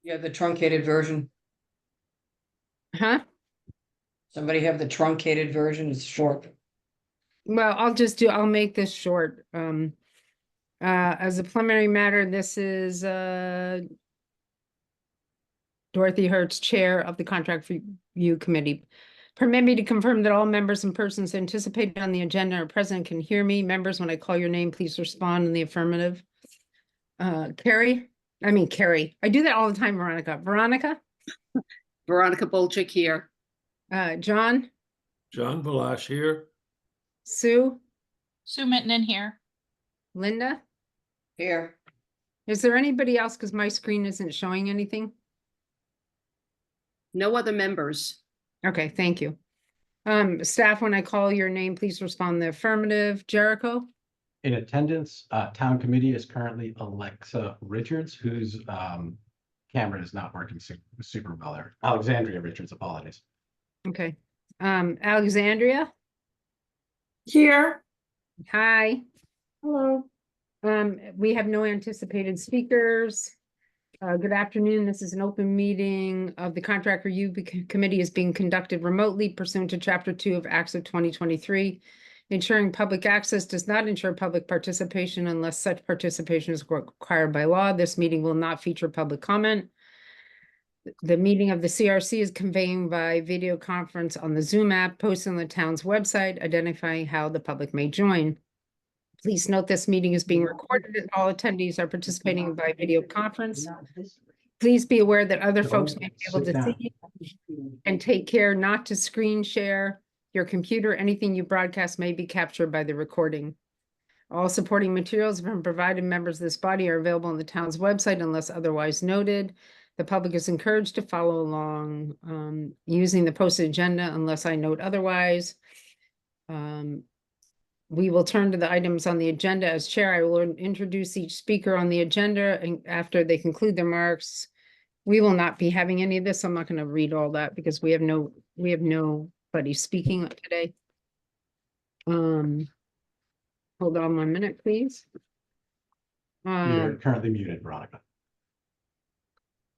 Yeah, the truncated version. Huh? Somebody have the truncated version, it's short. Well, I'll make this short. As a preliminary matter, this is, Dorothy Hertz, Chair of the Contract Review Committee. Permit me to confirm that all members and persons anticipated on the agenda are present and can hear me. Members, when I call your name, please respond in the affirmative. Carrie, I do that all the time, Veronica. Veronica, Veronica Bolchik here. John, John Balash here. Sue, Sue Minton here. Linda. Here, Is there anybody else? Because my screen isn't showing anything. No other members. Okay, thank you. Staff, when I call your name, please respond in the affirmative. Jericho, In attendance, town committee is currently Alexa Richards, whose camera is not working super well there. Alexandria Richards, apologies. okay. Alexandria, Here. hi. Hello. We have no anticipated speakers. Good afternoon. This is an open meeting of the Contract Review Committee is being conducted remotely pursuant to Chapter 2 of Acts of 2023. Ensuring public access does not ensure public participation unless such participation is required by law. This meeting will not feature public comment. The meeting of the CRC is conveying by video conference on the Zoom app posted on the town's website, identifying how the public may join. Please note this meeting is being recorded and all attendees are participating by video conference. Please be aware that other folks may be able to see and take care not to screen share your computer. Anything you broadcast may be captured by the recording. All supporting materials from provided members of this body are available on the town's website unless otherwise noted. The public is encouraged to follow along using the posted agenda unless I note otherwise. We will turn to the items on the agenda. As chair, I will introduce each speaker on the agenda, and after they conclude their remarks, we will not be having any of this. I'm not going to read all that because we have nobody speaking today. Hold on 1 minute, please. You're currently muted, Veronica.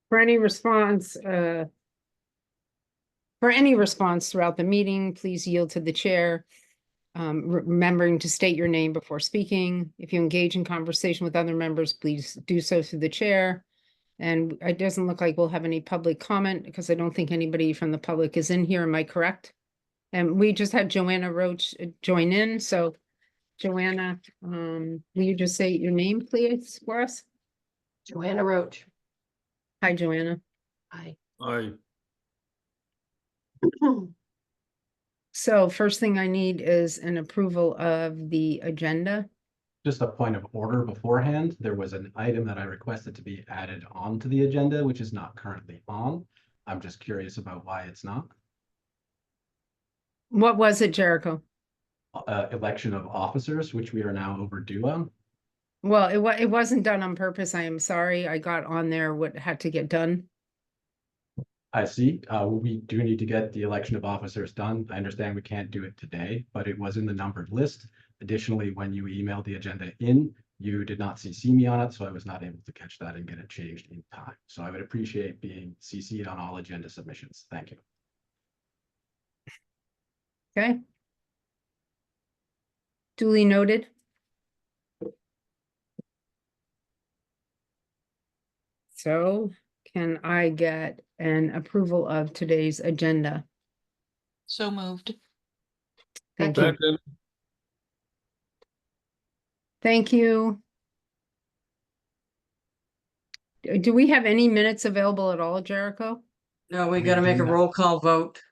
For any response throughout the meeting, please yield to the chair. Remembering to state your name before speaking. If you engage in conversation with other members, please do so through the chair. And it doesn't look like we'll have any public comment because I don't think anybody from the public is in here. Am I correct? And we just had Joanna Roach join in. So Joanna, will you just say your name, please, for us? Joanna Roach. Hi, Joanna. Hi. Aye. So first thing I need is an approval of the agenda. Just a point of order beforehand, there was an item that I requested to be added onto the agenda, which is not currently on. I'm just curious about why it's not. What was it, Jericho? Election of officers, which we are now overdue on. Well, it wasn't done on purpose. I am sorry. I got on there what had to get done. I see. We do need to get the election of officers done. I understand we can't do it today, but it was in the numbered list. Additionally, when you emailed the agenda in, you did not CC me on it, so I was not able to catch that and get it changed in time. So I would appreciate being CC'd on all agenda submissions. Thank you. Okay. Duly noted. So can I get an approval of today's agenda? So moved. Thank you. Second. Thank you. Do we have any minutes available at all, Jericho? no, we We gotta make do a not. roll call vote.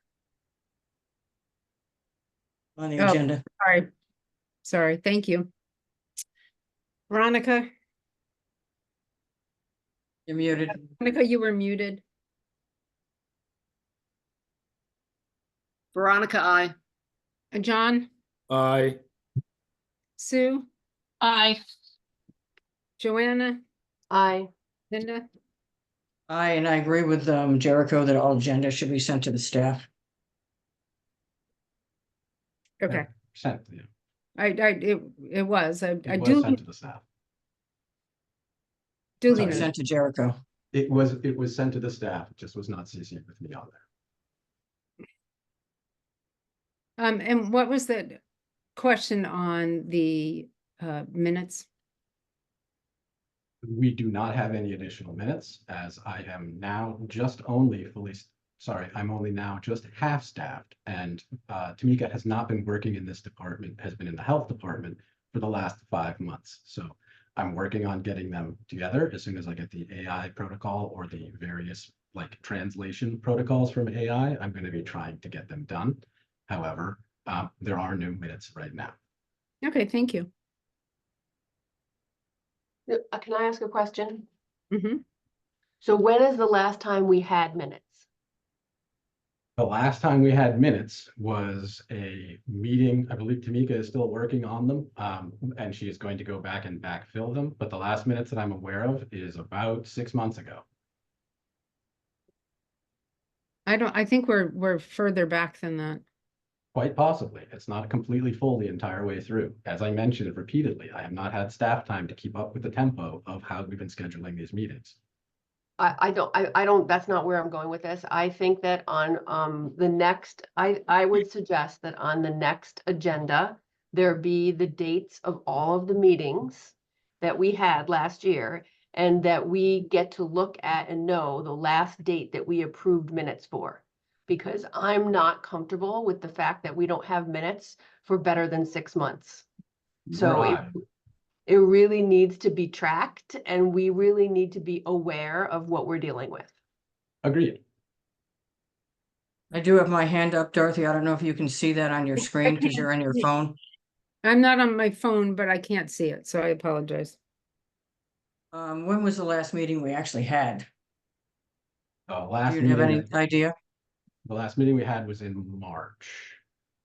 On the Oh. agenda. Sorry, thank you. Veronica, You're muted. you were muted. Veronica, I. John, Aye. Sue, Aye. Joanna, Aye. Linda. And I agree with Jericho that all agenda should be sent to the staff. Okay, Sent to you. it was. I It was do sent to the staff. duly Sorry, noted. sent to Jericho. It was sent to the staff, it just was not CC'd with me on there. And what was the question on the minutes? We do not have any additional minutes, as I am now I'm only now just half-staffed, and Tamika has not been working in this department, has been in the health department for the last 5 months. So I'm working on getting them together as soon as I get the AI protocol or the various like translation protocols from AI. I'm going to be trying to get them done. However, there are no minutes right now. Okay, thank you. Can I ask a question? Mhm. So when is the last time we had minutes? The last time we had minutes was a meeting. I believe Tamika is still working on them, and she is going to go back and backfill them. But the last minutes that I'm aware of is about 6 months ago. I think we're further back than that. Quite possibly. It's not completely full the entire way through. As I mentioned repeatedly, I have not had staff time to keep up with the tempo of how we've been scheduling these meetings. I don't, that's not where I'm going with this. I think that on the next, I would suggest that on the next agenda, there be the dates of all of the meetings that we had last year, and that we get to look at and know the last date that we approved minutes for. Because I'm not comfortable with the fact that we don't have minutes for better than 6 months. So Right. it really needs to be tracked, and we really need to be aware of what we're dealing with. Agreed. I do have my hand up, Dorothy. I don't know if you can see that on your screen because you're on your phone. I'm not on my phone, but I can't see it, so I apologize. When was the last meeting we actually had? Last Do you have any meeting, idea? the last meeting we had was in March.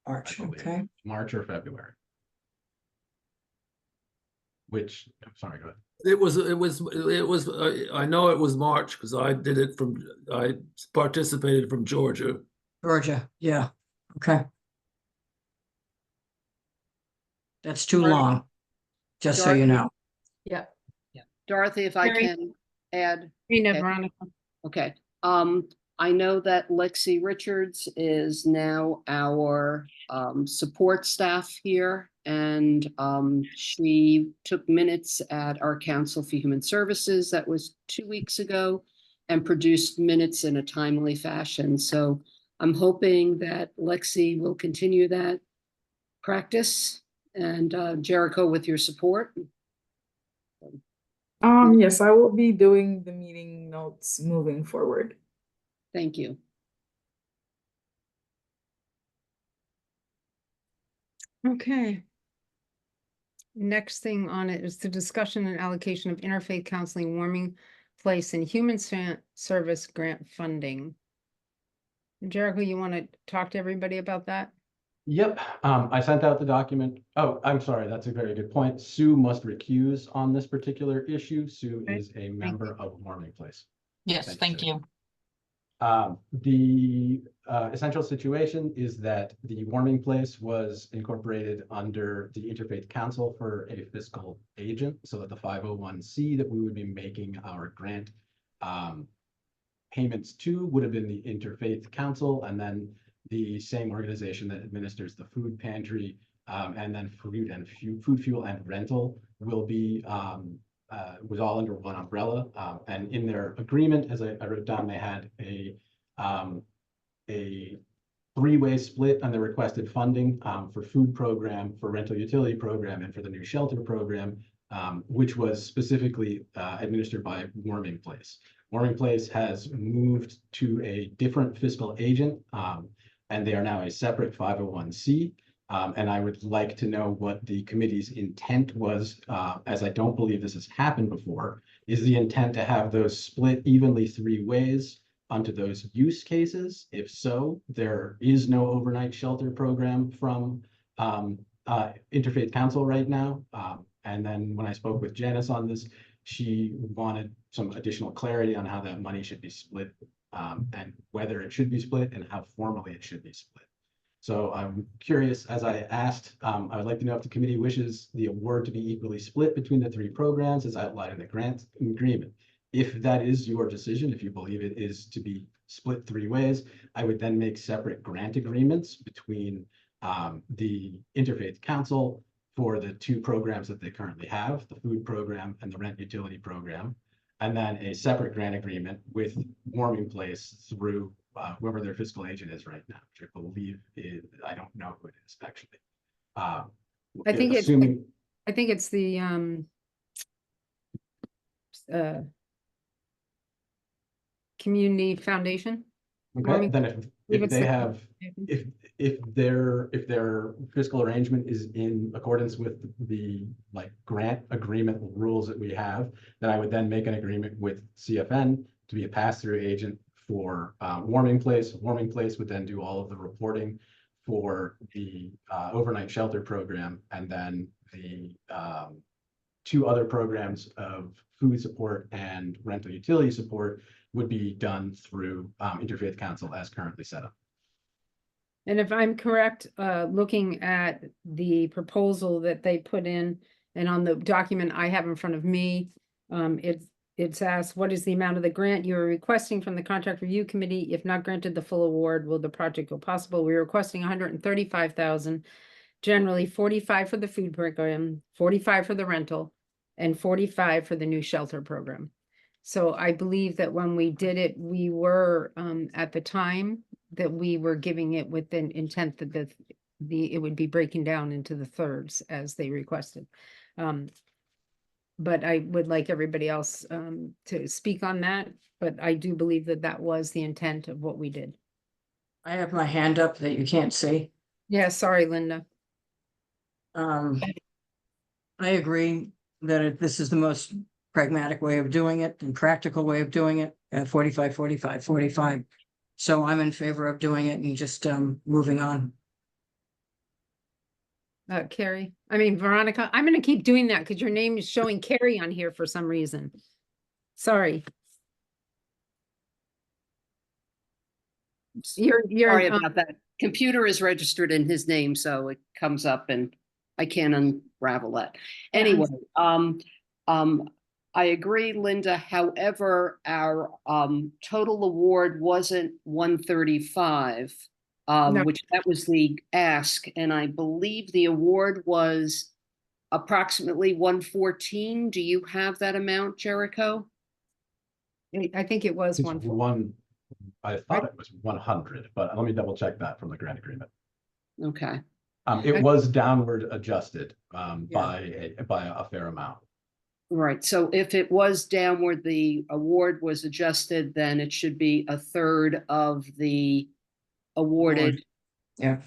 I March, believe. okay. March or February. Which, I'm sorry, go ahead. I know it was March because I participated from Georgia. Georgia, yeah, okay. That's too Dorothy- long, just so you know. Yeah. Dorothy, if I Mary? can add. Rena, Okay. Veronica. Okay, I know that Lexi Richards is now our support staff here. And she took minutes at our Council for Human Services, that was 2 weeks ago, and produced minutes in a timely fashion. So I'm hoping that Lexi will continue that practice, and Jericho, with your support. Yes, I will be doing the meeting notes moving forward. Thank you. Okay. Next thing on it is the discussion and allocation of interfaith counseling, warming place, and human service grant funding. Jericho, you want to talk to everybody about that? Yep, I sent out the document. Oh, I'm sorry, that's a very good point. Sue must recuse on this particular issue. Sue Okay, is a member of Warming Place. Yes, thank Sue. you. The essential situation is that the Warming Place was incorporated under the Interfaith Council for a fiscal agent, so that the 501c that we would be making our grant payments to would have been the Interfaith Council, and then the same organization that administers the food pantry, and then food, fuel, and rental will be was all under one umbrella. And in their agreement, as I wrote down, they had a three-way split on the requested funding for food program, for rental utility program, and for the new shelter program, which was specifically administered by Warming Place. Warming Place has moved to a different fiscal agent, and they are now a separate 501c. And I would like to know what the committee's intent was, as I don't believe this has happened before. Is the intent to have those split evenly 3 ways onto those use cases? If so, there is no overnight shelter program from Interfaith Council right now. And then when I spoke with Janice on this, she wanted some additional clarity on how that money should be split, and whether it should be split and how formally it should be split. So I'm curious, as I asked, I would like to know if the committee wishes the award to be equally split between the 3 programs as outlined in the grant agreement. If that is your decision, if you believe it is to be split 3 ways, I would then make separate grant agreements between the Interfaith Council for the 2 programs that they currently have, the food program and the rent utility program, and then a separate grant agreement with Warming Place through whoever their fiscal agent is right now, which I believe is, I don't know who it is actually. I think it's- assuming, I think it's the, Community Foundation. okay, Warming- then believe if it's they the- have, if their fiscal arrangement is in accordance with the like grant agreement rules that we have, then I would then make an agreement with CFN to be a pass-through agent for Warming Place. Warming Place would then do all of the reporting for the overnight shelter program, and then the 2 other programs of food support and rental utility support would be done through Interfaith Council as currently set up. And if I'm correct, looking at the proposal that they put in and on the document I have in front of me, it's asked, what is the amount of the grant you are requesting from the contract review committee? If not granted the full award, will the project go possible? We're requesting 135,000, generally 45 for the food program, 45 for the rental, and 45 for the new shelter program. So I believe that when we did it, we were at the time that we were giving it with the intent that it would be breaking down into the thirds as they requested. But I would like everybody else to speak on that, but I do believe that that was the intent of what we did. I have my hand up that you can't see. Yeah, sorry, Linda. I agree that this is the most pragmatic way of doing it and practical way of doing it at 45, 45, 45. So I'm in favor of doing it and just moving on. Carrie, Veronica, I'm gonna keep doing that because your name is showing Carrie on here for some reason. Sorry. You're, Sorry about that. Computer is registered in his name, so it comes up and I can't unravel that. Yeah. Anyway, I agree, Linda. However, our total award wasn't 135, No. which that was the ask, and I believe the award was approximately 114. Do you have that amount, Jericho? I think it was It's one. I thought it was 100, but let me double check that from the grant agreement. Okay. It was downward adjusted by a fair amount. Right, so if it was downward, the award was adjusted, then it should be a third of the awarded. Yeah.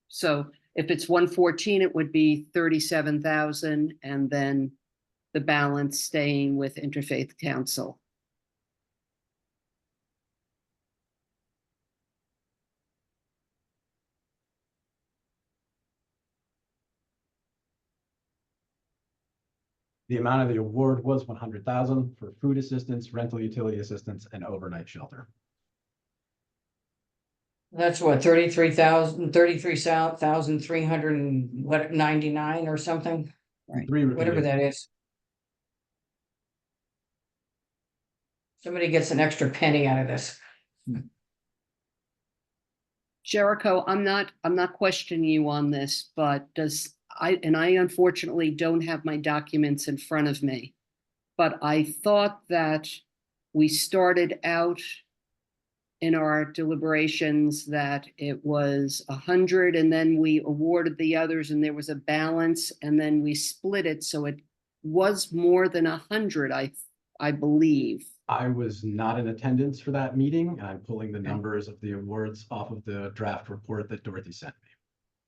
So if it's 114, it would be 37,000, and then the balance staying with Interfaith Council. The amount of the award was 100,000 for food assistance, rental utility assistance, and overnight shelter. That's what, 33,399 or something, Right. whatever that is. Somebody gets an extra penny out of this. Jericho, I'm not questioning you on this, but I unfortunately don't have my documents in front of me. But I thought that we started out in our deliberations that it was 100, and then we awarded the others, and there was a balance, and then we split it, so it was more than 100, I believe. I was not in attendance for that meeting, and I'm pulling the numbers of the awards off of the draft report that Dorothy sent me.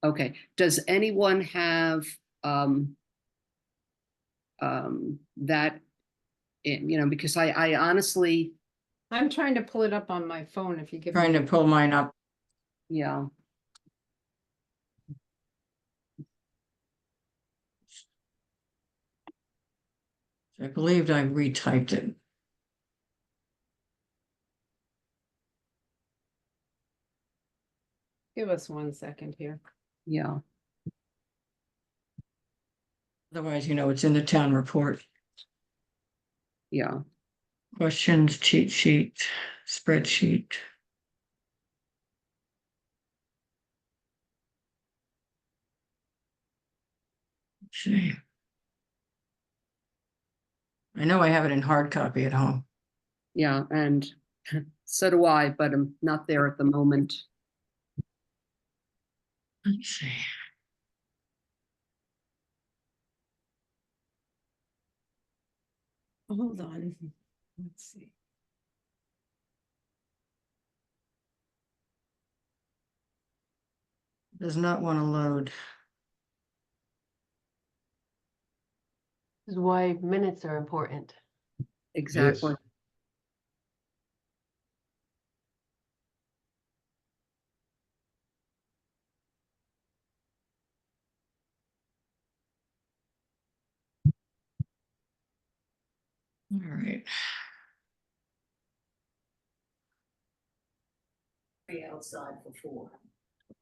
Okay, does anyone have that, because I honestly, I'm trying to pull it up on my phone if you give. Trying to pull mine up. yeah. I believed I retyped it. Give us 1 second here. Yeah, Otherwise, it's in the town report. yeah. Questions, cheat sheet, spreadsheet. Let's see. I know I have it in hard copy at home. Yeah, and so do I, but I'm not there at the moment. Let's see. Hold on. Let's see. Does not want to load. This is why minutes are important. Exactly. All right.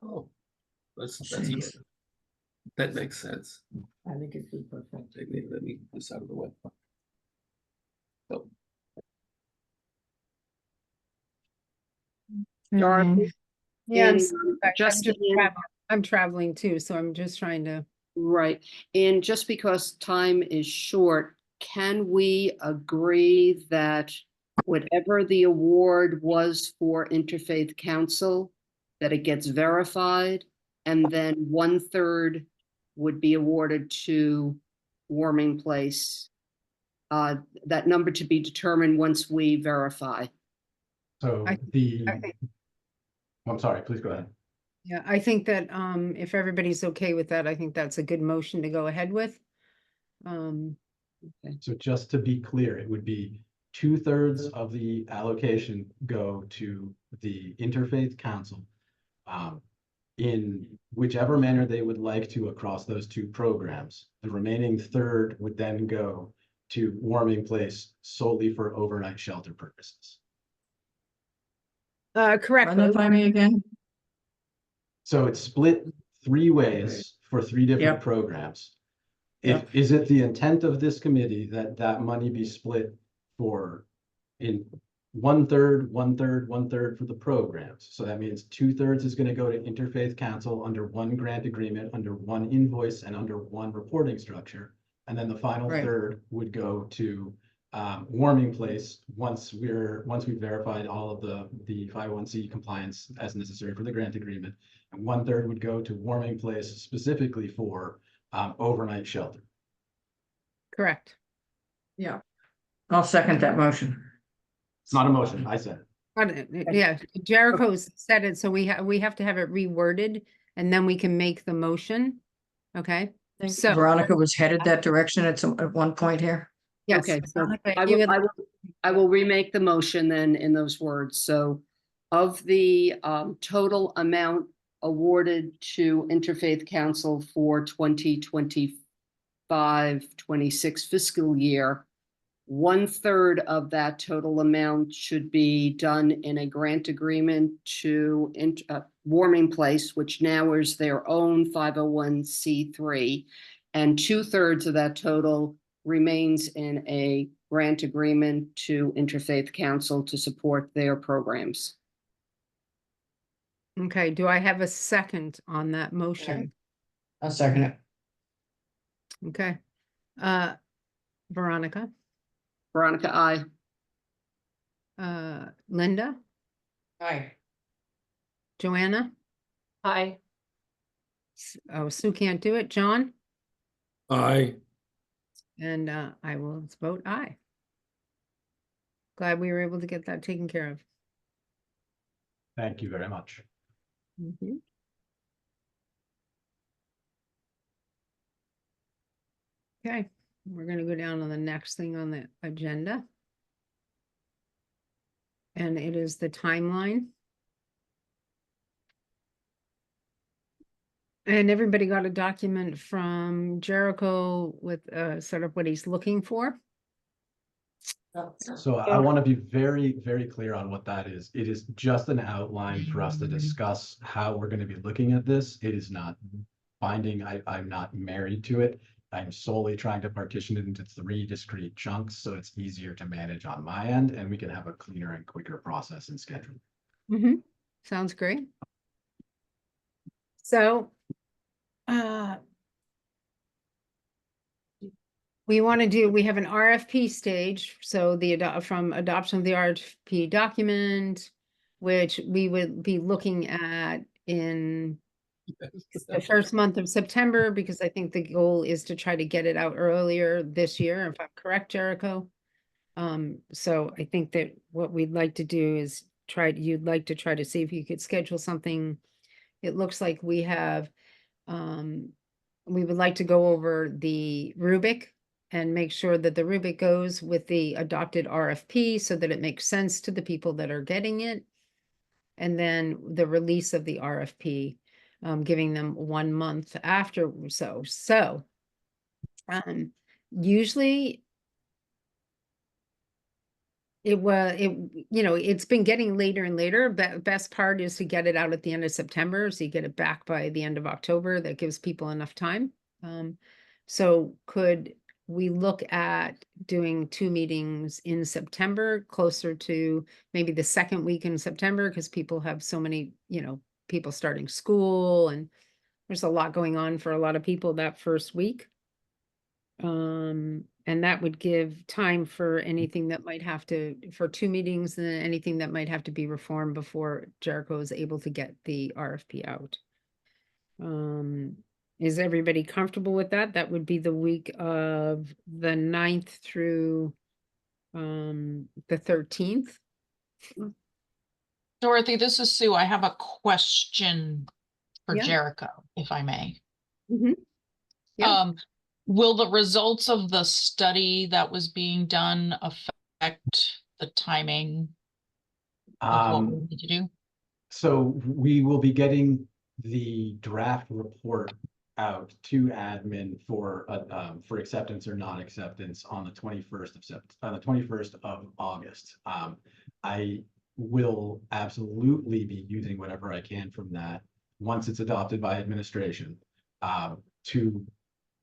Oh, that's See. good. That makes sense. I think it'd be perfect. Let me get this out of the way. Oh, Dorothy, Yeah, I'm in- sorry, I'm just just in- traveling. I'm traveling too, so I'm just trying to. Right, and just because time is short, can we agree that whatever the award was for Interfaith Council, that it gets verified, and then 1/3 would be awarded to Warming Place? That number to be determined once we verify. So I think- I'm sorry, please go ahead. Yeah, I think that if everybody's okay with that, I think that's a good motion to go ahead with. So just to be clear, it would be 2/3 of the allocation go to the Interfaith Council. In whichever manner they would like to across those two programs. The remaining third would then go to Warming Place solely for overnight shelter purposes. Correct. Run that by me again. So it's split 3 ways for 3 different Yep. programs. Yep. Is it the intent of this committee that that money be split for in 1/3, 1/3, 1/3 for the programs? So that means 2/3 is going to go to Interfaith Council under one grant agreement, under one invoice, and under one reporting structure. And then the final Right. third would go to Warming Place once we've verified all of the 501c compliance as necessary for the grant agreement. And 1/3 would go to Warming Place specifically for overnight shelter. Correct. Yeah. I'll second that motion. It's not a motion, I said it. Yeah, Jericho's said it, so we have to have it reworded and then we can make the motion. Okay, I think So- Veronica was headed that direction at one point here. yes. Okay, so Veronica, I you will, would- I will remake the motion then in those words. So of the total amount awarded to Interfaith Council for 2025-26 fiscal year, 1/3 of that total amount should be done in a grant agreement to Warming Place, which now is their own 501c3, and 2/3 of that total remains in a grant agreement to Interfaith Council to support their programs. Okay, do I have a second on that motion? I'll second it. Okay. Veronica, Veronica, I. Linda, Aye. Joanna? Hi, Oh, Sue can't do it. John? aye. And I will vote aye. Glad we were able to get that taken care of. Thank you very much. Mhm. Okay, we're gonna go down to the next thing on the agenda. And it is the timeline. And everybody got a document from Jericho with sort of what he's looking for. So I want to be very, very clear on what that is. It is just an outline for us to discuss how we're going to be looking at this. It is not binding. I'm not married to it. I'm solely trying to partition it into 3 discrete chunks, so it's easier to manage on my end, and we can have a cleaner and quicker process and schedule. Mm-hmm. Sounds great. So, we have an RFP stage, so from adoption of the RFP document, which we would be looking at in the first month of September, because I think the goal is to try to get it out earlier this year, if I'm correct, Jericho. So I think that what we'd like to do is you'd like to try to see if you could schedule something. It looks like we would like to go over the rubric and make sure that the rubric goes with the adopted RFP so that it makes sense to the people that are getting it. And then the release of the RFP, giving them 1 month after. Usually it's been getting later and later. Best part is to get it out at the end of September, so you get it back by the end of October. That gives people enough time. So could we look at doing 2 meetings in September, closer to maybe the second week in September, because people have so many, people starting school, and there's a lot going on for a lot of people that first week. And that would give time for anything that might have to, for 2 meetings, and anything that might have to be reformed before Jericho is able to get the RFP out. Is everybody comfortable with that? That would be the week of the 9th through the 13th. Dorothy, this is Sue. I have a question for Yeah. Jericho, if I may. Mhm. Yeah. Will the results of the study that was being done affect the timing of what we need to do? So we will be getting the draft report out to admin for acceptance or non-acceptance on the 21st of August. I will absolutely be using whatever I can from that once it's adopted by administration to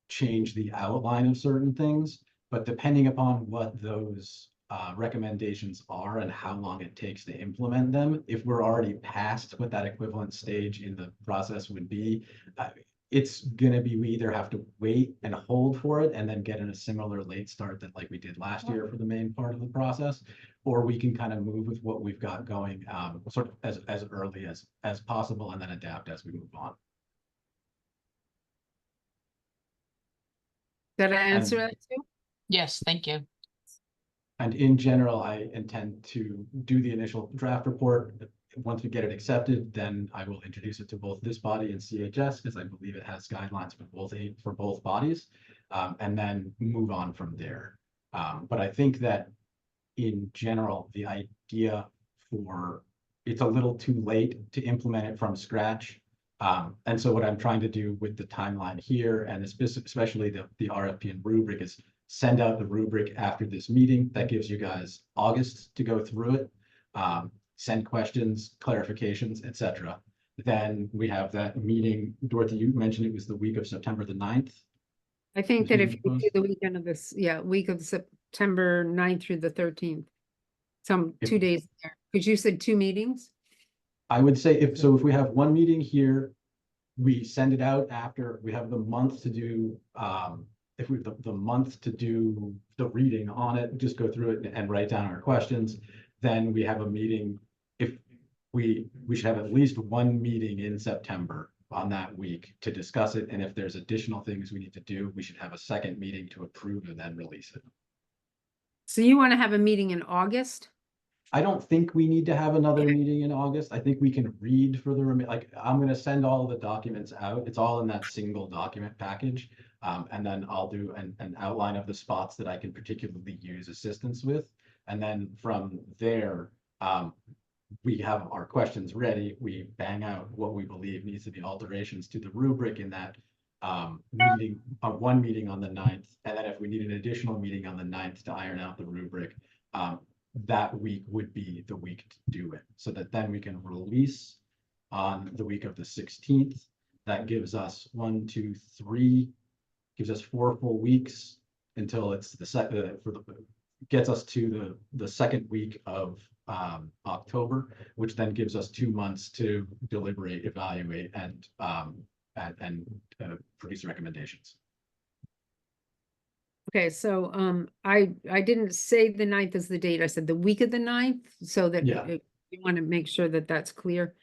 change the outline of certain things, but depending upon what those recommendations are and how long it takes to implement them, if we're already past what that equivalent stage in the process would be, it's gonna be, we either have to wait and hold for it and then get in a similar late start that like we did last year for the main part of the process, or we can kind of move with what we've got going sort of as early as possible and then adapt as we move on. Did I answer And- that too? Yes, thank you. And in general, I intend to do the initial draft report. Once we get it accepted, then I will introduce it to both this body and CHS, because I believe it has guidelines for both bodies, and then move on from there. But I think that in general, the idea it's a little too late to implement it from scratch. And so what I'm trying to do with the timeline here, and especially the RFP and rubric, is send out the rubric after this meeting. That gives you guys August to go through it, send questions, clarifications, etc. Then we have that meeting. Dorothy, you mentioned it was the week of September the 9th. I think This that if meeting you do the weekend of week of September 9th through the 13th, If- 2 days there, because you said 2 meetings. I would say if we have one meeting here, we send it out after we have the month to do, if we have the month to do the reading on it, just go through it and write down our questions. Then we have a meeting. If we should have at least one meeting in September on that week to discuss it. And if there's additional things we need to do, we should have a second meeting to approve and then release it. So you want to have a meeting in August? I don't think we need to have another meeting in August. I think we can read for the like, I'm gonna send all the documents out. It's all in that single document package. And then I'll do an outline of the spots that I can particularly use assistance with. And then from there, we have our questions ready. We bang out what we believe needs to be alterations to the rubric in that meeting, one meeting on the 9th. And then if we need an additional meeting on the 9th to iron out the rubric, that week would be the week to do it, so that then we can release on the week of the 16th. That gives us gives us 4 full weeks until it's gets us to the second week of October, which then gives us 2 months to deliberate, evaluate, and produce recommendations. Okay, so I didn't say the 9th is the date. I said the week of the 9th, so that Yeah. you want to make sure that that's clear.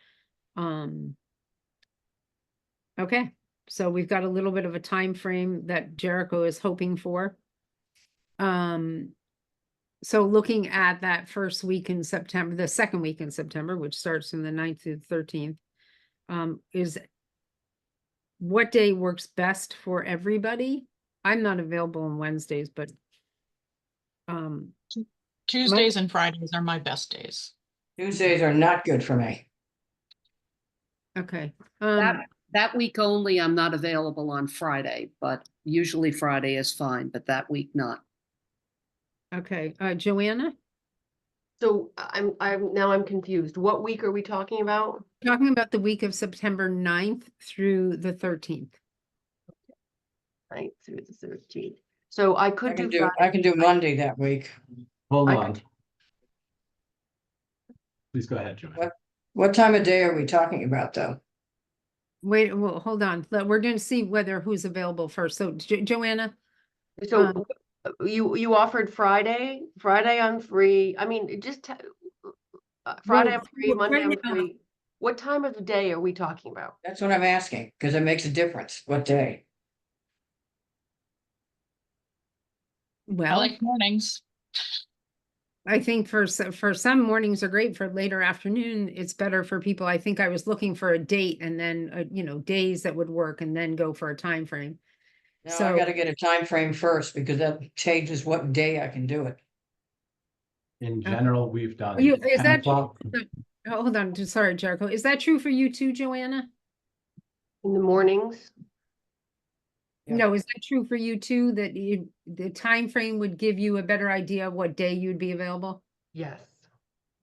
Okay, so we've got a little bit of a time frame that Jericho is hoping for. So looking at that first week in September, the second week in September, which starts from the 9th through the 13th, is what day works best for everybody? I'm not available on Wednesdays, but Tuesdays and Fridays are my best days. Tuesdays are not good for me. okay. That week only, I'm not available on Friday, but usually Friday is fine, but that week not. Okay, Joanna, So I'm confused. What week are we talking about? talking about the week of September 9th through the 13th. Right, through the 13th. So I I could can do do, I Friday. can do Monday that week. Hold I on. could- Please go ahead, Joanne. What time of day are we talking about, though? Wait, well, hold on. We're going to see whether who's available first. So Joanna, So you offered Friday. Friday I'm free. I mean, Friday I'm free, Monday I'm right now- free. What time of the day are we talking about? That's what I'm asking, because it makes a difference. What day? I well, like mornings. I think for some mornings are great. For later afternoon, it's better for people. I think I was looking for a date and then, days that would work and then go for a time frame. No, I So- gotta get a time frame first, because that changes what day I can do it. In general, we've done Is 10 that o'clock. hold on, sorry, Jericho. Is that true for you too, Joanna? In the mornings? Yeah. No, is that true for you too, that the time frame would give you a better idea of what day you'd be available? Yes.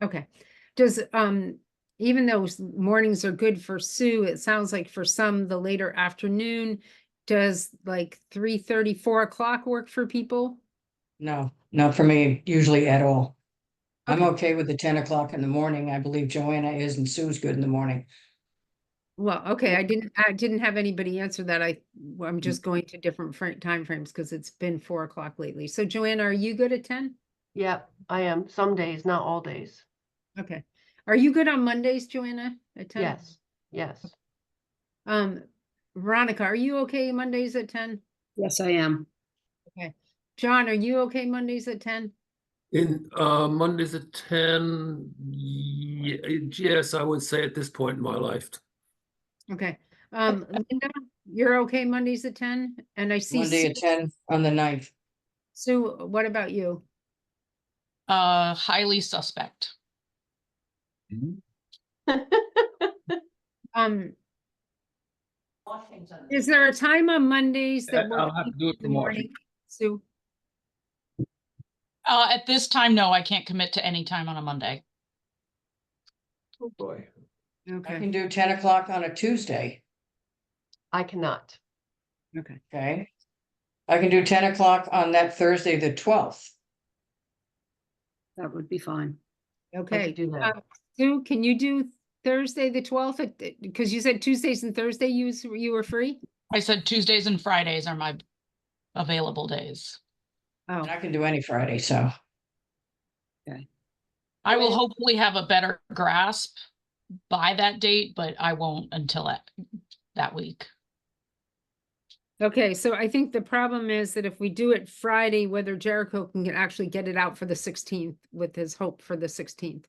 Okay. Does, even though mornings are good for Sue, it sounds like for some, the later afternoon, does like 3:30, 4 o'clock work for people? No, not for me, usually at all. I'm Okay. okay with the 10 o'clock in the morning. I believe Joanna is, and Sue's good in the morning. Well, okay, I didn't have anybody answer that. I'm just going to different time frames because it's been 4 o'clock lately. So Joanna, are you good at 10? Yep, I am. Some days, not all days. Okay. Are you good on Mondays, Joanna, at 10? Yes, yes. Veronica, are you okay Mondays at 10? Yes, I am. Okay. John, are you okay Mondays at 10? In Mondays at 10, yes, I would say at this point in my life. Okay. Linda, you're okay Mondays at 10? And I see Monday at 10 on the 9th. Sue, what about you? Highly suspect. Is there a time on Mondays that I'll works have to do it in the for March. morning? Sue? At this time, no, I can't commit to any time on a Monday. Oh, boy. I Okay, can do 10 o'clock on a Tuesday, I cannot. okay. okay? I can do 10 o'clock on that Thursday, the 12th. That would be fine. I Okay. could do that. Sue, can you do Thursday, the 12th? Because you said Tuesdays and Thursday you were free? I said Tuesdays and Fridays are my available days. Oh, And I can do any Friday, so. I will hopefully have a better grasp by that date, but I won't until that week. okay. So I think the problem is that if we do it Friday, whether Jericho can actually get it out for the 16th with his hope for the 16th.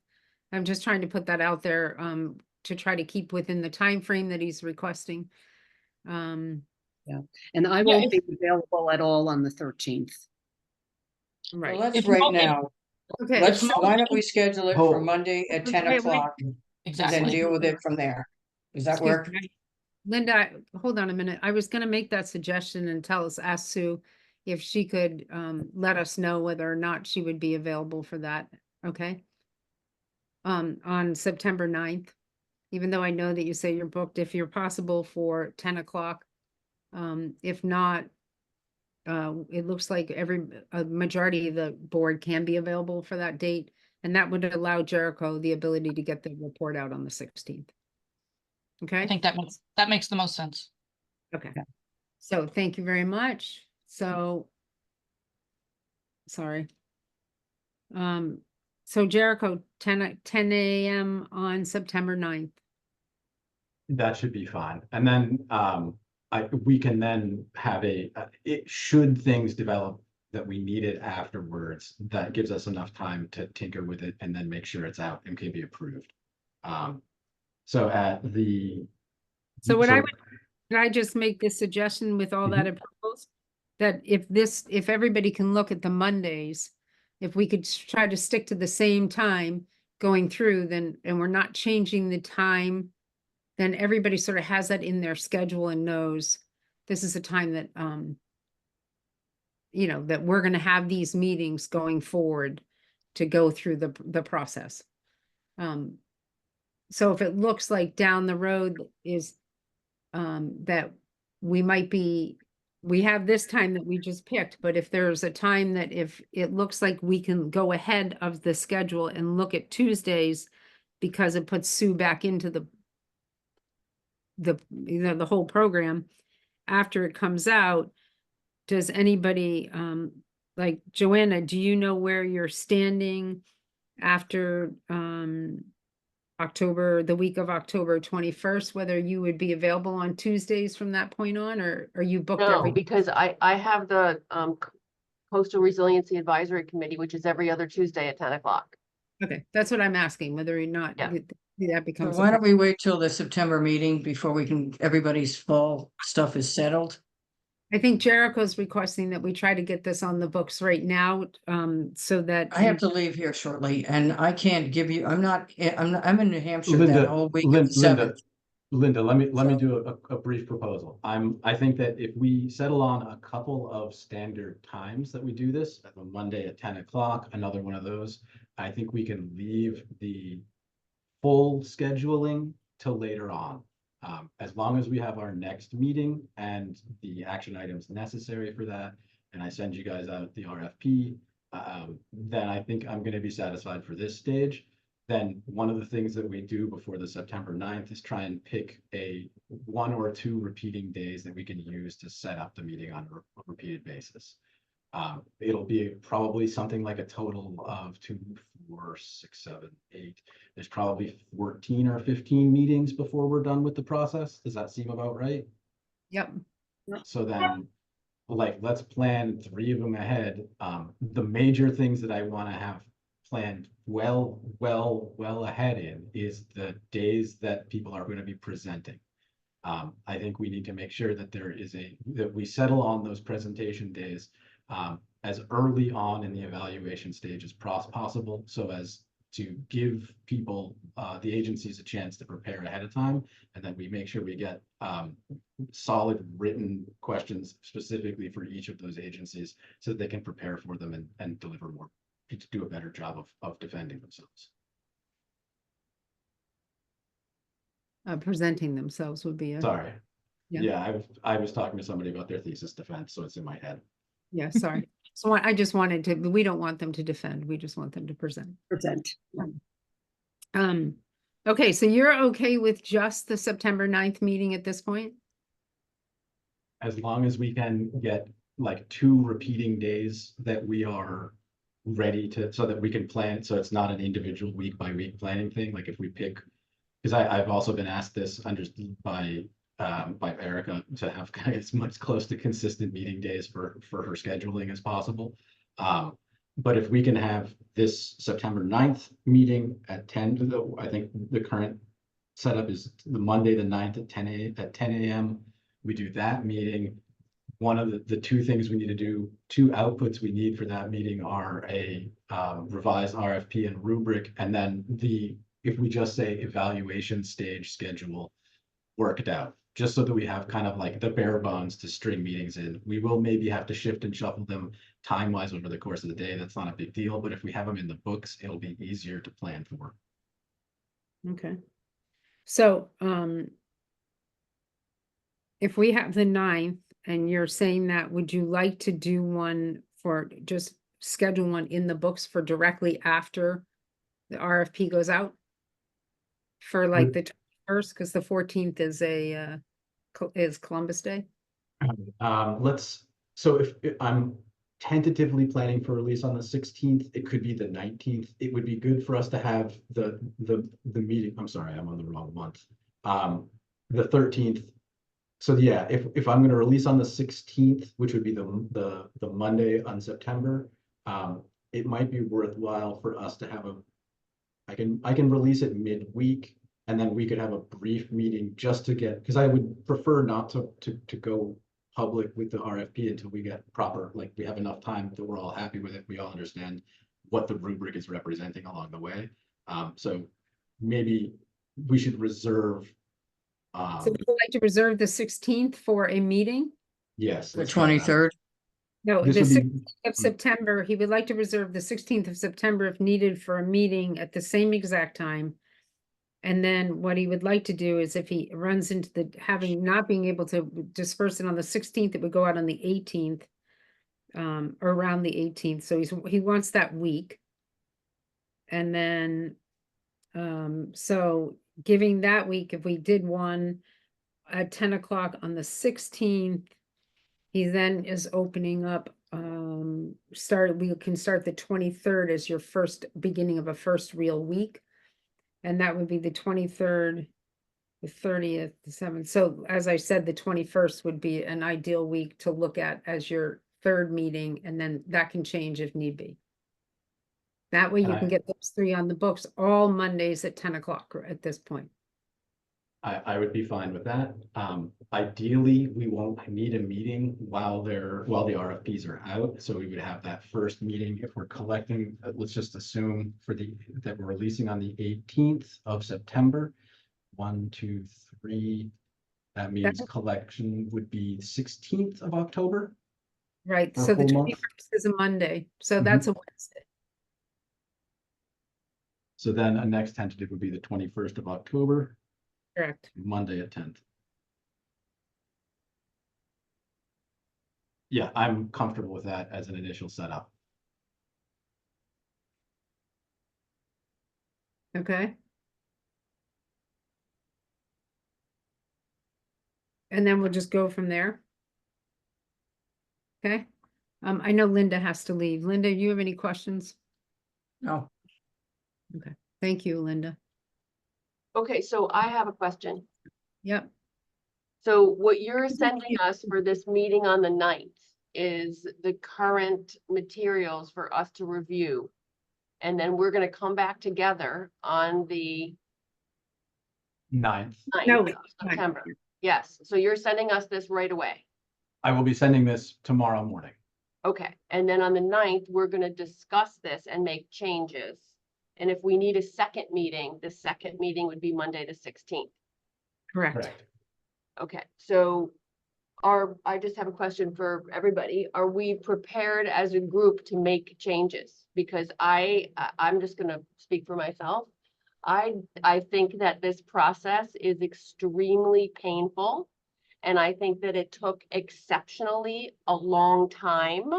I'm just trying to put that out there to try to keep within the time frame that he's requesting. And I Yeah, won't be available at all on the 13th. Well, Right. let's If right Mo- if- now, Okay. why don't we schedule it for Oh. Monday at 10 Wait, o'clock and then Exactly. deal with it from there? Does that Excuse work? me. Linda, hold on a minute. I was gonna make that suggestion and ask Sue if she could let us know whether or not she would be available for that, okay? On September 9th, even though I know that you say you're booked, if you're possible for 10 o'clock. If not, it looks like a majority of the board can be available for that date. And that would allow Jericho the ability to get the report out on the 16th. Okay? I think that makes the most sense. Okay, so thank you very much. So. Sorry. So Jericho, 10 a.m. on September 9th. That should be fine. And then we can then have should things develop that we need it afterwards, that gives us enough time to tinker with it and then make sure it's out and can be approved. So at the. So what I would, can I just make this suggestion with all that approvals? That if everybody can look at the Mondays, if we could try to stick to the same time going through, then, and we're not changing the time, then everybody sort of has that in their schedule and knows this is a time that, you know, that we're gonna have these meetings going forward to go through the process. So if it looks like down the road is, that we have this time that we just picked, but if there's a time that if it looks like we can go ahead of the schedule and look at Tuesdays because it puts Sue back into the whole program after it comes out, does anybody, like Joanna, do you know where you're standing after, the week of October 21st, whether you would be available on Tuesdays from that point on, or are you booked No, every? because I have the Coastal Resiliency Advisory Committee, which is every other Tuesday at 10 o'clock. Okay, that's what I'm asking, whether or not Yeah. that So becomes. why don't we wait till the September meeting before everybody's fall stuff is settled? I think Jericho's requesting that we try to get this on the books right now, so that. I have to leave here shortly and I can't give you, I'm in New Hampshire Linda, that whole week of the Linda, 7th. Linda, let me So- do a brief proposal. I think that if we settle on a couple of standard times that we do this, a Monday at 10 o'clock, another one of those, I think we can leave the full scheduling till later on. As long as we have our next meeting and the action items necessary for that, and I send you guys out the RFP, then I think I'm gonna be satisfied for this stage. Then one of the things that we do before the September 9th is try and pick one or two repeating days that we can use to set up the meeting on a repeated basis. It'll be probably something like a total of 2, 4, 6, 7, 8. There's probably 14 or 15 meetings before we're done with the process. Does that seem about right? Yep, So then, like, let's plan 3 of them ahead. The major things that I want to have planned well ahead in is the days that people are going to be presenting. I think we need to make sure that that we settle on those presentation days as early on in the evaluation stage as possible, so as to give people, the agencies, a chance to prepare ahead of time, and then we make sure we get solid written questions specifically for each of those agencies so that they can prepare for them and deliver more, to do a better job of defending themselves. presenting themselves would be Sorry. Yeah. Yeah, I was talking to somebody about their thesis defense, so it's in my head. yeah, sorry. So I just wanted to, we don't want them to defend, we just want them to present. Okay, so you're okay with just the September 9th meeting at this point? As long as we can get like 2 repeating days that we are ready to, so that we can plan, so it's not an individual week by week planning thing. Like if we pick, because I've also been asked this by Erica to have kind of as much close to consistent meeting days for her scheduling as possible. But if we can have this September 9th meeting at 10, I think the current setup is the Monday, the 9th at 10 a.m. We do that meeting. One of the 2 things we need to do, 2 outputs we need for that meeting are a revised RFP and rubric, and then if we just say evaluation stage schedule worked out, just so that we have kind of like the bare bones to string meetings in. We will maybe have to shift and shuffle them time-wise over the course of the day. That's not a big deal, but if we have them in the books, it'll be easier to plan for. Okay. So, if we have the 9th And you're saying that, would you like to do one for, just schedule one in the books for directly after the RFP goes out? For like the 21st, because the 14th is is Columbus Day? So if I'm tentatively planning for release on the 16th, it could be the 19th. It would be good for us to have the meeting, I'm sorry, I'm on the wrong month. The 13th. So yeah, if I'm gonna release on the 16th, which would be the Monday on September, it might be worthwhile for us to have I can release it midweek, and then we could have a brief meeting just to get, because I would prefer not to go public with the RFP until we get proper, like we have enough time that we're all happy with it. We all understand what the rubric is representing along the way. So maybe we should reserve. So would you like to reserve the 16th for a meeting? Yes. The let's try that. 23rd. No, This the would be- 16th of September, he would like to reserve the 16th of September if needed for a meeting at the same exact time. And then what he would like to do is if he runs into not being able to disperse it on the 16th, it would go out on the 18th. Or around the 18th, so he wants that week. And then, so giving that week, if we did one at 10 o'clock on the 16th, he then is opening up, we can start the 23rd as your first beginning of a first real week. And that would be the 23rd, the 30th, the 7th. So as I said, the 21st would be an ideal week to look at as your third meeting, and then that can change if need be. That way you can get those 3 on the books all Mondays at 10 o'clock at this point. I would be fine with that. Ideally, we won't need a meeting while the RFPs are out. So we would have that first meeting if we're collecting, let's just assume that we're releasing on the 18th of September. 1, 2, 3. That means collection would be 16th of October. Right, For a so the full month? 21st is a Monday, so that's a Wednesday. So then a next tentative would be the 21st of October, Correct. Monday at 10th. Yeah, I'm comfortable with that as an initial setup. Okay. And then we'll just go from there. Okay. I know Linda has to leave. Linda, you have any questions? No, Thank you, Linda. Okay, so I have a question. Yep. So what you're sending us for this meeting on the 9th is the current materials for us to review. And then we're gonna come back together on the 9th. 9th of September. Yes, so you're sending us this right away. I will be sending this tomorrow morning. Okay, and then on the 9th, we're gonna discuss this and make changes. And if we need a second meeting, the second meeting would be Monday, the 16th. Correct. Okay, so I just have a question for everybody. Are we prepared as a group to make changes? Because I'm just gonna speak for myself. I think that this process is extremely painful. And I think that it took exceptionally a long time.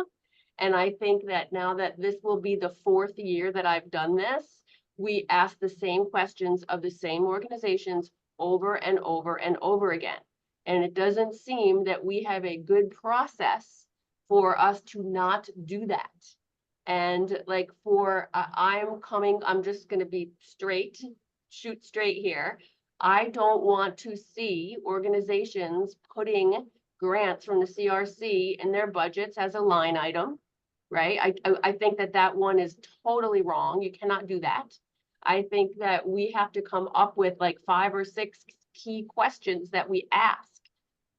And I think that now that this will be the 4th year that I've done this, we ask the same questions of the same organizations over and over and over again. And it doesn't seem that we have a good process for us to not do that. And like I'm just gonna be shoot straight here. I don't want to see organizations putting grants from the CRC in their budgets as a line item, right? I think that one is totally wrong. You cannot do that. I think that we have to come up with like 5 or 6 key questions that we ask,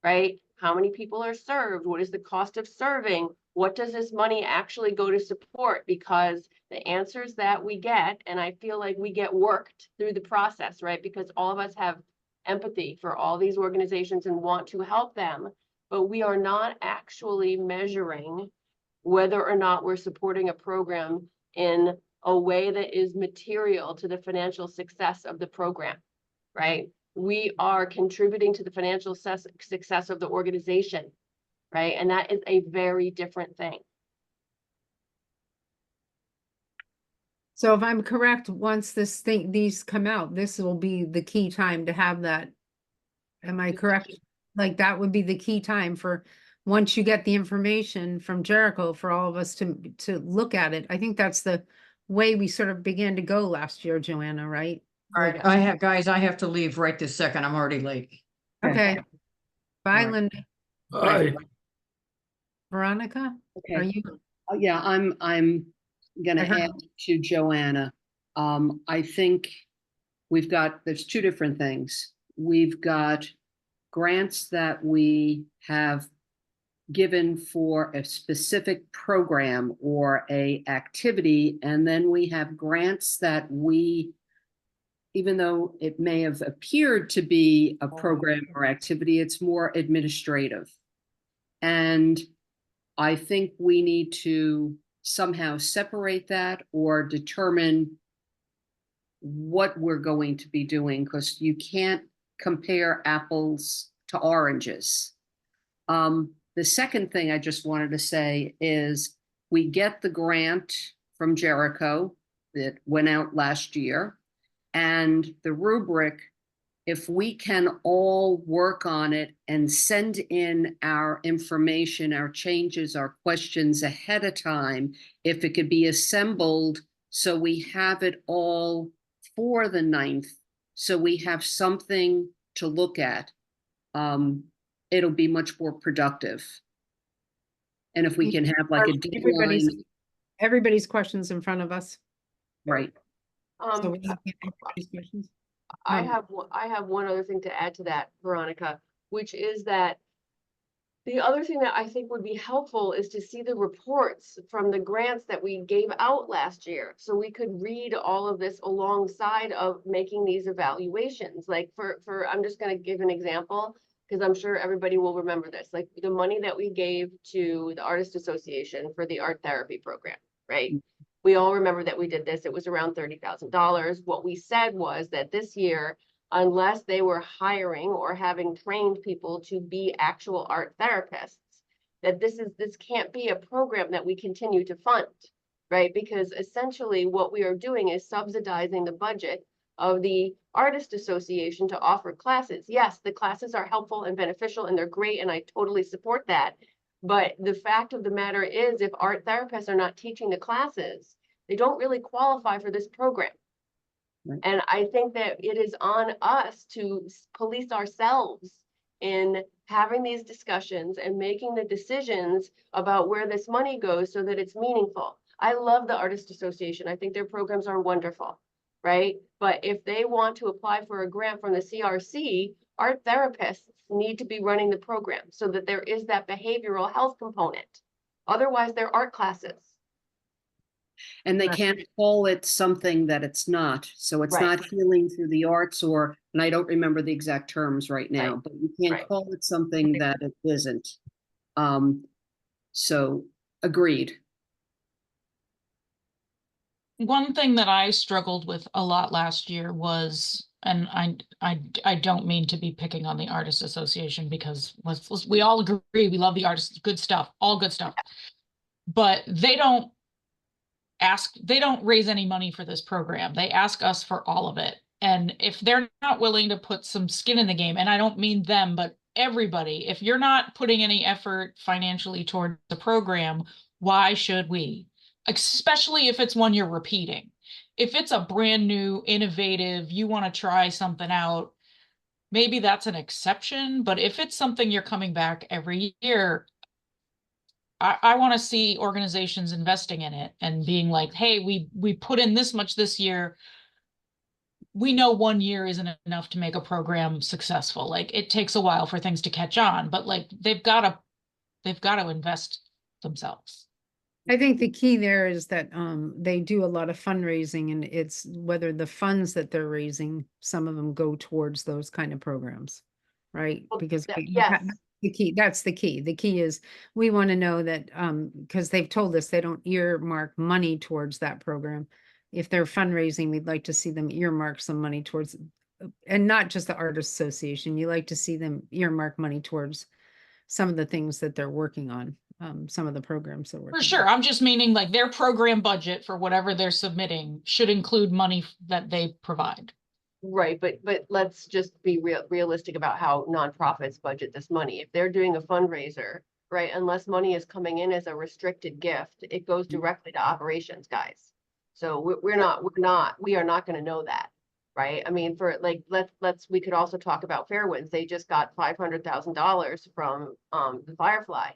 right? How many people are served? What is the cost of serving? What does this money actually go to support? Because the answers that we get, and I feel like we get worked through the process, right? Because all of us have empathy for all these organizations and want to help them, but we are not actually measuring whether or not we're supporting a program in a way that is material to the financial success of the program, right? We are contributing to the financial success of the organization. right? And that is a very different thing. So if I'm correct, once these come out, this will be the key time to have that. Am I correct? Like that would be the key time for, once you get the information from Jericho, for all of us to look at it. I think that's the way we sort of began to go last year, Joanna, right? All right, guys, I have to leave right this second. I'm already late. Okay. Bye, Right. Linda. Aye. Veronica, are Okay, you? yeah, I'm gonna I heard- add to Joanna. I think there's two different things. We've got grants that we have given for a specific program or a activity, and then we have grants that we, even though it may have appeared to be a program or activity, it's more administrative. And I think we need to somehow separate that or determine what we're going to be doing, because you can't compare apples to oranges. The second thing I just wanted to say is we get the grant from Jericho that went out last year, and the rubric, if we can all work on it and send in our information, our changes, our questions ahead of time, if it could be assembled so we have it all for the 9th, so we have something to look at, it'll be much more productive. And if we can have like a deadline, Everybody's questions in front of us. right? So we can get everybody's questions. I have one other thing to add to that, Veronica, which is that the other thing that I think would be helpful is to see the reports from the grants that we gave out last year. So we could read all of this alongside of making these evaluations. Like I'm just gonna give an example, because I'm sure everybody will remember this. Like the money that we gave to the Artist Association for the art therapy program, right? We all remember that we did this. It was around $30,000. What we said was that this year, unless they were hiring or having trained people to be actual art therapists, that this can't be a program that we continue to fund, right? Because essentially what we are doing is subsidizing the budget of the Artist Association to offer classes. Yes, the classes are helpful and beneficial and they're great, and I totally support that. But the fact of the matter is, if art therapists are not teaching the classes, they don't really qualify for this program. Right. And I think that it is on us to police ourselves in having these discussions and making the decisions about where this money goes so that it's meaningful. I love the Artist Association. I think their programs are wonderful, right? But if they want to apply for a grant from the CRC, art therapists need to be running the program so that there is that behavioral health component. Otherwise, they're art classes. And they Right. can't call it something that it's not. So it's Right. not healing through the arts, or, and I don't remember the exact terms right now, Right. but you can't Right. call it something that it isn't. So agreed. One thing that I struggled with a lot last year was, and I don't mean to be picking on the Artists Association, because we all agree, we love the artists, good stuff, all good stuff. But they don't raise any money for this program. They ask us for all of it. And if they're not willing to put some skin in the game, and I don't mean them, but everybody, if you're not putting any effort financially toward the program, why should we? Especially if it's one you're repeating. If it's a brand new, innovative, you want to try something out, maybe that's an exception. But if it's something you're coming back every year, I want to see organizations investing in it and being like, hey, we put in this much this year. We know 1 year isn't enough to make a program successful. Like, it takes a while for things to catch on, but like they've got to invest themselves. I think the key there is that they do a lot of fundraising, and it's whether the funds that they're raising, some of them go towards those kind of programs, right? Well, Because yes. the key, that's the key. The key is we want to know that because they've told us they don't earmark money towards that program. If they're fundraising, we'd like to see them earmark some money towards, and not just the Artists Association. You like to see them earmark money towards some of the things that they're working on, some of the programs they're working For on. sure, I'm just meaning like their program budget for whatever they're submitting should include money that they provide. Right, but let's just be realistic about how nonprofits budget this money. If they're doing a fundraiser, right, unless money is coming in as a restricted gift, it goes directly to operations, guys. So we are not gonna know that, right? I mean, for like, we could also talk about Fairwinds. They just got $500,000 from the Firefly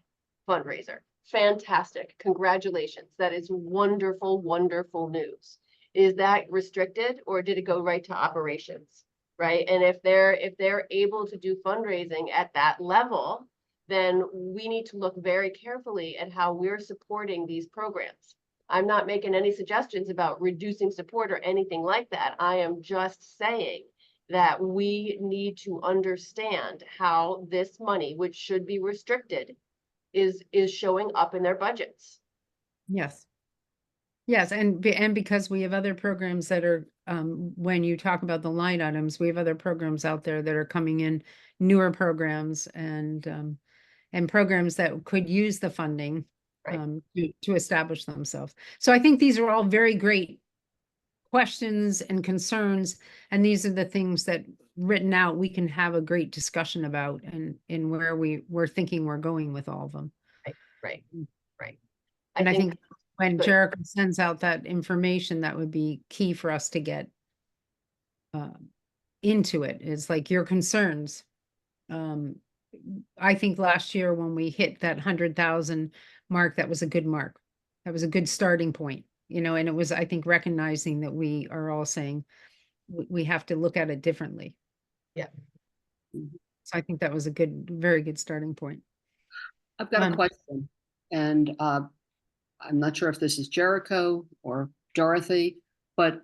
fundraiser. Fantastic, congratulations. That is wonderful, wonderful news. Is that restricted or did it go right to operations? Right? And if they're able to do fundraising at that level, then we need to look very carefully at how we're supporting these programs. I'm not making any suggestions about reducing support or anything like that. I am just saying that we need to understand how this money, which should be restricted, is showing up in their budgets. Yes. Yes, and because we have other programs that are, when you talk about the line items, we have other programs out there that are coming in, newer programs and programs that could use the funding Right. To establish themselves. So I think these are all very great questions and concerns, and these are the things that written out, we can have a great discussion about and in where we're thinking we're going with all of them. Right. And I think when good. Jericho sends out that information, that would be key for us to get into it, is like your concerns. I think last year when we hit that 100,000 mark, that was a good mark. That was a good starting point, and it was, I think, recognizing that we are all saying we have to look at it differently. Yeah. So I think that was a very good starting point. I've got a question, and I'm not sure if this is Jericho or Dorothy, but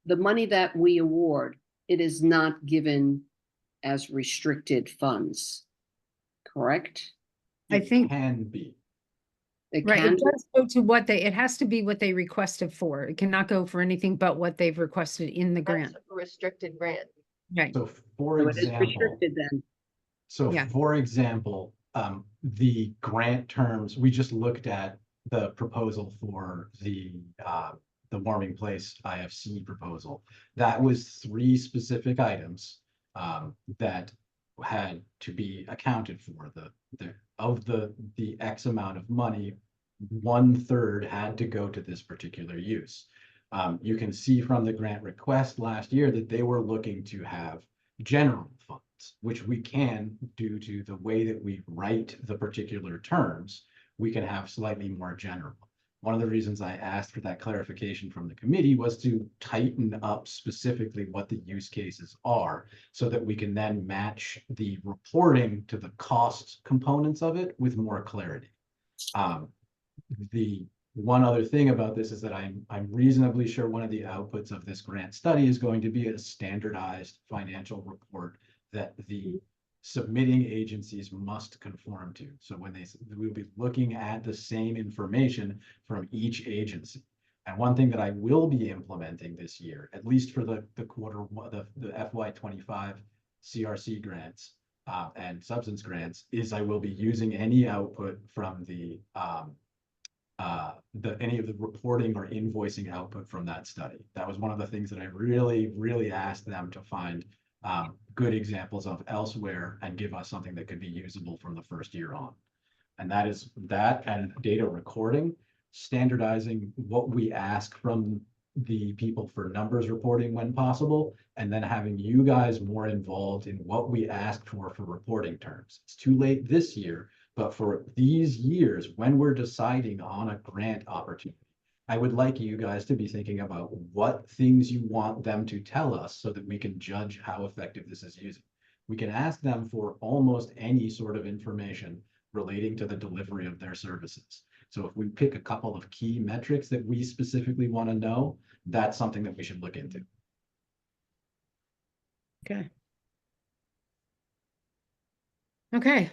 the money that we award, it is not given as restricted funds, correct? I It think- Can be. It Right, can, it does go to it has to be what they requested for. It cannot go for anything but what they've requested in the grant. That's a restricted grant. Right, So for so it is example, restricted then. so Yeah. for example, the grant terms, we just looked at the proposal for the Warming Place IFC proposal. That was 3 specific items that had to be accounted for. The X amount of money, 1/3 had to go to this particular use. You can see from the grant request last year that they were looking to have general funds, which we can, due to the way that we write the particular terms, we can have slightly more general. One of the reasons I asked for that clarification from the committee was to tighten up specifically what the use cases are, so that we can then match the reporting to the cost components of it with more clarity. The one other thing about this is that I'm reasonably sure one of the outputs of this grant study is going to be a standardized financial report that the submitting agencies must conform to. So when we'll be looking at the same information from each agency. And one thing that I will be implementing this year, at least for the FY25 CRC grants and substance grants, is I will be using any output from any of the reporting or invoicing output from that study. That was one of the things that I really asked them to find good examples of elsewhere and give us something that could be usable from the first year on. And that is that, and data recording, standardizing what we ask from the people for numbers reporting when possible, and then having you guys more involved in what we ask for reporting terms. It's too late this year, but for these years, when we're deciding on a grant opportunity, I would like you guys to be thinking about what things you want them to tell us so that we can judge how effective this is using. We can ask them for almost any sort of information relating to the delivery of their services. So if we pick a couple of key metrics that we specifically want to know, that's something that we should look into. okay. Okay.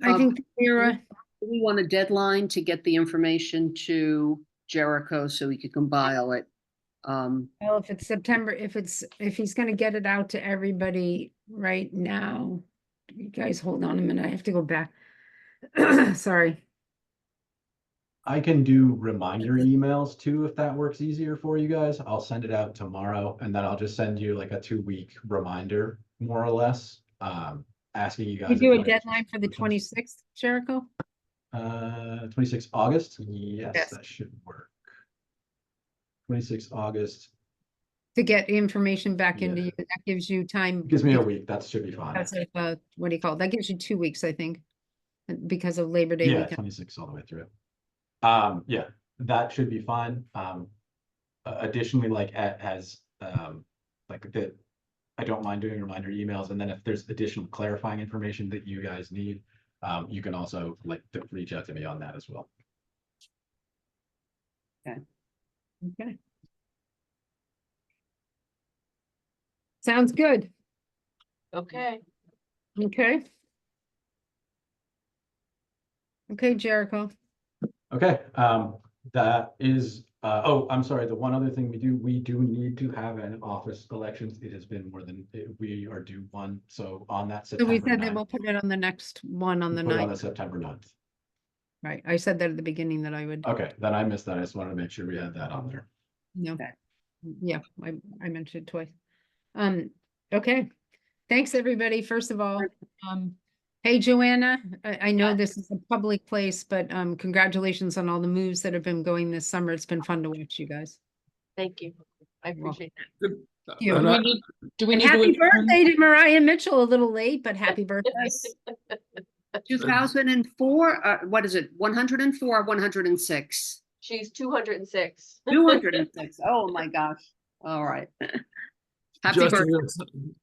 I Um, think Mira, Do we want a deadline to get the information to Jericho so we could compile it? Well, if it's September, if he's gonna get it out to everybody right now, you guys hold on a minute, I have to go back. Sorry. I can do reminder emails too, if that works easier for you guys. I'll send it out tomorrow and then I'll just send you like a 2-week reminder, more or less, asking you guys. We if do you a have any deadline for the questions. 26th, Jericho? 26 August? Yes, Yes. that should work. 26 August, To get information back into Yeah. you, that gives you time. gives me a week, that should be fine. Because of, what do you call it? That gives you 2 weeks, I think, because of Labor Day Yeah, weekend. 26 all the way through. Yeah, that should be fine. Additionally, like like that, I don't mind doing reminder emails, and then if there's additional clarifying information that you guys need, you can also like reach out to me on that as well. Okay. Sounds good. Okay. Okay. Okay, Jericho. Okay, that is, oh, I'm sorry, the one other thing we do need to have an office elections. It has been more than, we are due one, so on that So we September said that 9th, we'll put it on the next one on the put it on the 9th. September 9th. Right, I said that at the beginning that I would, Okay, then I missed that. I just wanted to make sure we had that on there. no. Okay. Yeah, I mentioned it twice. Okay. Thanks, everybody. First of all, hey, Joanna, I know this is a public place, but congratulations on all the moves that have been going this summer. It's been fun to watch you guys. Thank you. I You're welcome. appreciate that. You. And Do I- we need, do we And need to happy adjourn? birthday to Mariah Mitchell, a little late, but happy birthday. Yes. 2004, what is it? 104, 106? She's 206. 206. Oh my gosh. All right. Happy Just birthday.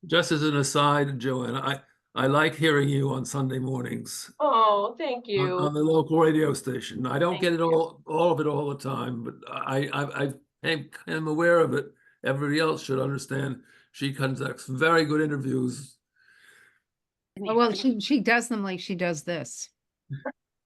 just as an aside, Joanna, I like hearing you on Sunday mornings Oh, thank on you. the local radio station. I don't Thank get it you. all of it all the time, but I am aware of it. Everybody else should understand. She conducts very good interviews. Oh, well, she does them like she does this.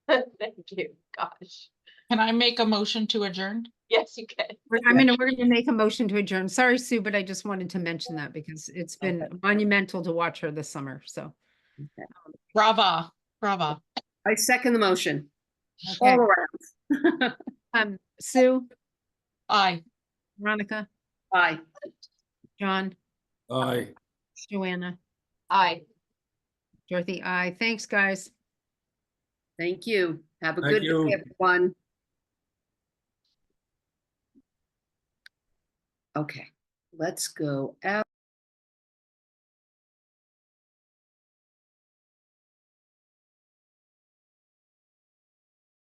Thank you. Gosh. Can I make a motion to adjourn? Yes, you can. We're gonna make a motion to adjourn. Sorry, Sue, but I just wanted to mention that because it's been monumental to watch her this summer, so. Brava, brava. I second the motion. Okay. All around. Sue, Aye. Veronica, Bye. John, Aye. Joanna, Aye. Dorothy, aye. Thanks, guys. Thank you. Have a Thank good you. day, everyone. Okay, let's go out.